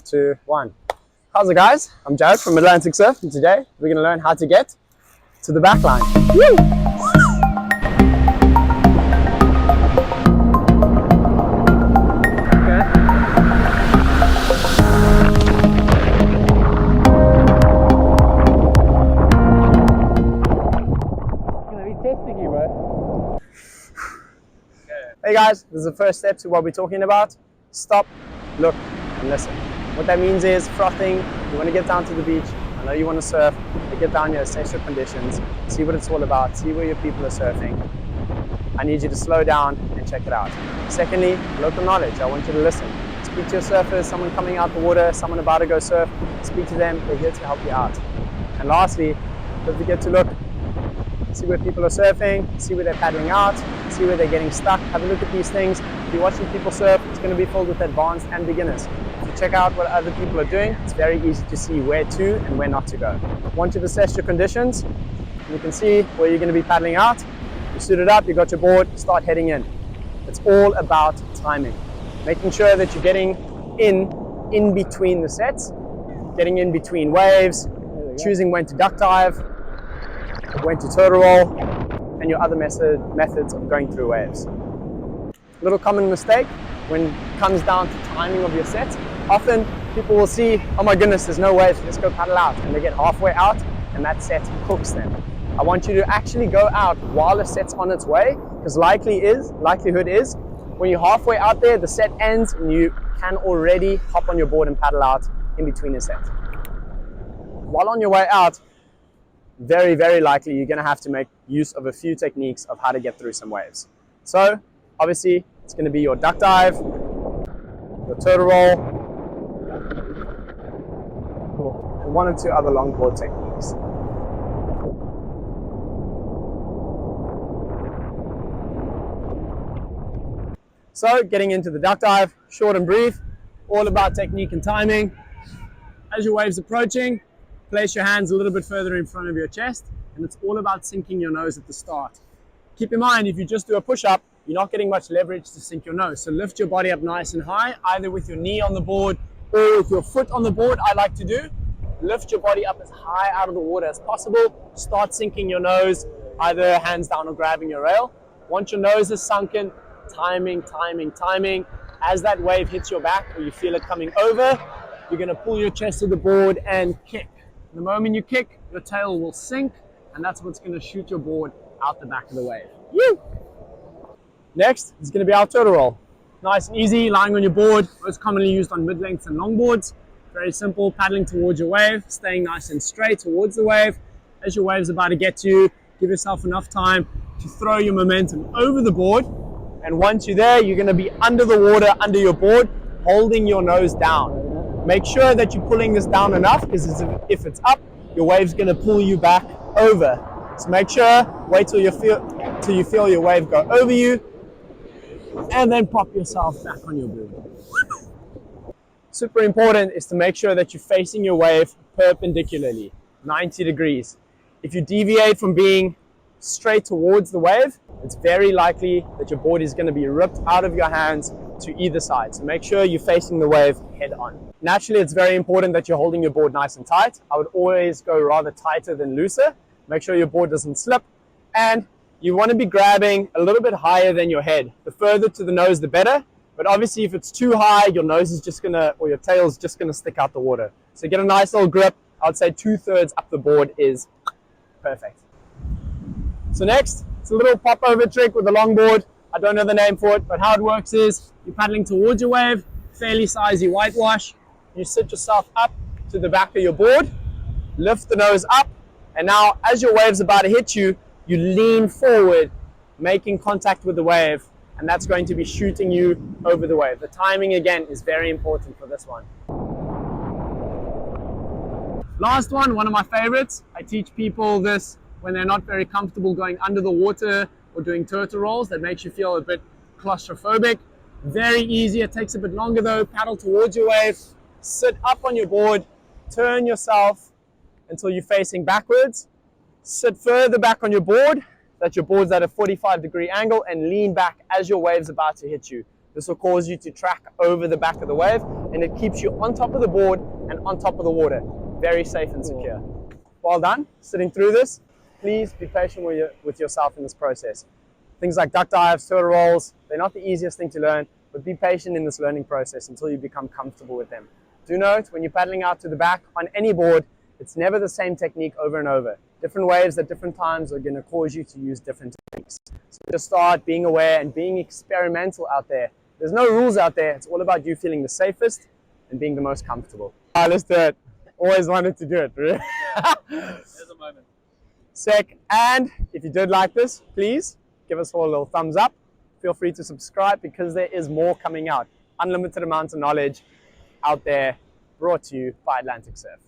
2, 1. How's it, guys? I'm Jarrod from Atlantic Surf, and today we're going to learn how to get to the backline. Woo! Hey guys, this is the first step to what we're talking about. Stop, look, and listen. What that means is frothing. You want to get down to the beach. I know you want to surf, but get down here, assess your conditions, see what it's all about, see where your people are surfing. I need you to slow down and check it out. Secondly, local knowledge. I want you to listen. Speak to your surfers, someone coming out the water, someone about to go surf. Speak to them, they're here to help you out. And lastly, don't forget to look. See where people are surfing, see where they're paddling out, see where they're getting stuck. Have a look at these things. If you're watching people surf, it's going to be filled with advanced and beginners. If you check out what other people are doing, it's very easy to see where to and where not to go. Once you've assessed your conditions, you can see where you're going to be paddling out. You suit it up, you got your board, start heading in. It's all about timing. Making sure that you're getting in between the sets, getting in between waves, choosing when to duck dive, when to turtle roll, and your other methods of going through waves. Little common mistake when it comes down to timing of your sets. Often people will see, oh my goodness, there's no waves, let's go paddle out, and they get halfway out and that set cooks them. I want you to actually go out while the set's on its way, because likelihood is when you're halfway out there, the set ends and you can already hop on your board and paddle out in between the set. While on your way out, very, very likely you're going to have to make use of a few techniques of how to get through some waves. So obviously it's going to be your duck dive, your turtle roll, and 1 or 2 other longboard techniques. So getting into the duck dive, short and brief, all about technique and timing. As your wave's approaching, place your hands a little bit further in front of your chest, and it's all about sinking your nose at the start. Keep in mind, if you just do a push-up, you're not getting much leverage to sink your nose. So lift your body up nice and high, either with your knee on the board or with your foot on the board. I like to do. Lift your body up as high out of the water as possible. Start sinking your nose, either hands down or grabbing your rail. Once your nose is sunken, timing. As that wave hits your back or you feel it coming over, you're going to pull your chest to the board and kick. The moment you kick, your tail will sink, and that's what's going to shoot your board out the back of the wave. Woo! Next is going to be our turtle roll. Nice and easy, lying on your board, most commonly used on mid-lengths and longboards. Very simple, paddling towards your wave, staying nice and straight towards the wave. As your wave's about to get to you, give yourself enough time to throw your momentum over the board. And once you're there, you're going to be under the water, under your board, holding your nose down. Make sure that you're pulling this down enough, because if it's up, your wave's going to pull you back over. So make sure, wait till you feel your wave go over you, and then pop yourself back on your board. Super important is to make sure that you're facing your wave perpendicularly, 90 degrees. If you deviate from being straight towards the wave, it's very likely that your board is going to be ripped out of your hands to either side. So make sure you're facing the wave head on. Naturally, it's very important that you're holding your board nice and tight. I would always go rather tighter than looser. Make sure your board doesn't slip. And you want to be grabbing a little bit higher than your head. The further to the nose, the better. But obviously, if it's too high, your nose is just or your tail is just gonna stick out the water. So get a nice little grip. I would say 2/3 up the board is perfect. So next, it's a little pop over trick with the longboard. I don't know the name for it, but how it works is you're paddling towards your wave, fairly sizey whitewash. You sit yourself up to the back of your board, lift the nose up, and now as your wave's about to hit you, you lean forward, making contact with the wave, and that's going to be shooting you over the wave. The timing, again, is very important for this one. Last one of my favorites. I teach people this when they're not very comfortable going under the water or doing turtle rolls. That makes you feel a bit claustrophobic. Very easy, it takes a bit longer though. Paddle towards your wave, sit up on your board, turn yourself until you're facing backwards. Sit further back on your board, that your board's at a 45-degree angle, and lean back as your wave's about to hit you. This will cause you to track over the back of the wave and it keeps you on top of the board and on top of the water. Very safe and secure. Well done, sitting through this. Please be patient with yourself in this process. Things like duck dives, turtle rolls, they're not the easiest thing to learn, but be patient in this learning process until you become comfortable with them. Do note, when you're paddling out to the back on any board, it's never the same technique over and over. Different waves at different times are going to cause you to use different techniques. So just start being aware and being experimental out there. There's no rules out there. It's all about you feeling the safest and being the most comfortable. Let's do it. Always wanted to do it. There's a moment. Sick. And if you did like this, please give us all a little thumbs up. Feel free to subscribe because there is more coming out. Unlimited amounts of knowledge out there brought to you by Atlantic Surf.